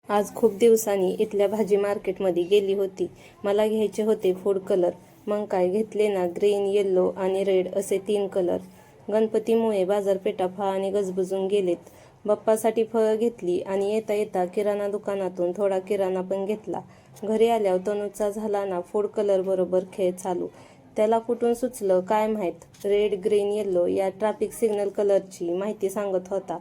आज खूप दिवसांनी इथल्या भाजी मार्केटमध्ये गेली होती. मला घ्यायचे होते फूड कलर. मग काय घेतले ना, ग्रीन, येल्लो आणि रेड असे 3 कलर. गणपतीमुळे बाजारपेठा फार गजबजून गेलेत. बाप्पासाठी फळं घेतली आणि येता येता किराणा दुकानातून थोडा किराणा पण घेतला. घरी आल्यावर तनुचा झाला ना फूड कलर बरोबर खेळ चालू. त्याला कुठून सुचलं काय माहीत, रेड, ग्रीन, येल्लो या ट्रॅफिक सिग्नल कलरची माहिती सांगत होता.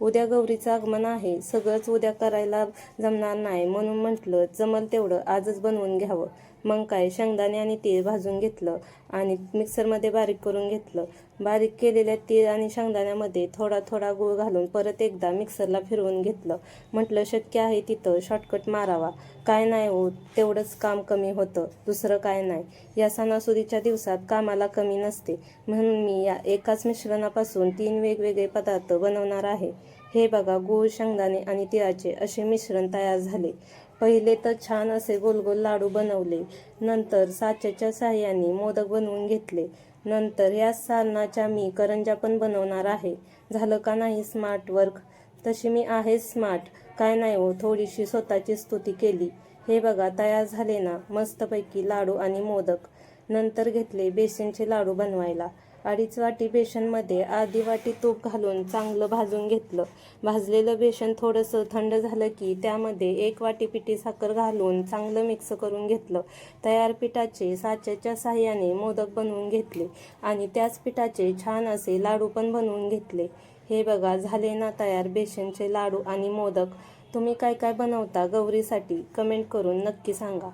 उद्या गौरीचं आगमन आहे, सगळंच उद्या करायला जमणार नाही म्हणून म्हटलं जमल तेवढं आजच बनवून घ्यावं. मग काय, शेंगदाणे आणि तीळ भाजून घेतलं आणि मिक्सरमध्ये बारीक करून घेतलं. बारीक केलेल्या तीळ आणि शेंगदाण्यामध्ये थोडा थोडा गूळ घालून परत एकदा मिक्सरला फिरवून घेतलं. म्हटलं शक्य आहे तिथं शॉर्टकट मारावा. काय नाही हो, तेवढंच काम कमी होतं, दुसरं काय नाही. या सणासुदीच्या दिवसात कामाला कमी नसते, म्हणून मी या एकाच मिश्रणापासून 3 वेगवेगळे पदार्थ बनवणार आहे. हे बघा, गूळ, शेंगदाणे आणि तिळाचे असे मिश्रण तयार झाले. पहिले तर छान असे गोल गोल लाडू बनवले. नंतर साच्याच्या साहाय्याने मोदक बनवून घेतले. नंतर या सारणाच्या मी करंज्या पण बनवणार आहे. झालं का नाही स्मार्ट वर्क? तशी मी आहे स्मार्ट. काय नाही हो, थोडीशी स्वतःची स्तुती केली. हे बघा, तयार झाले ना मस्तपैकी लाडू आणि मोदक. नंतर घेतले बेसनचे लाडू बनवायला. 2.5 वाटी बेसनमध्ये अर्धी वाटी तूप घालून चांगलं भाजून घेतलं. भाजलेलं बेसन थोडंसं थंड झालं की त्यामध्ये 1 वाटी पिठी साखर घालून चांगलं मिक्स करून घेतलं. तयार पिठाचे साच्याच्या साहाय्याने मोदक बनवून घेतले आणि त्याच पिठाचे छान असे लाडू पण बनवून घेतले. हे बघा, झाले ना तयार बेसनचे लाडू आणि मोदक. तुम्ही काय काय बनवता गौरीसाठी कमेंट करून नक्की सांगा.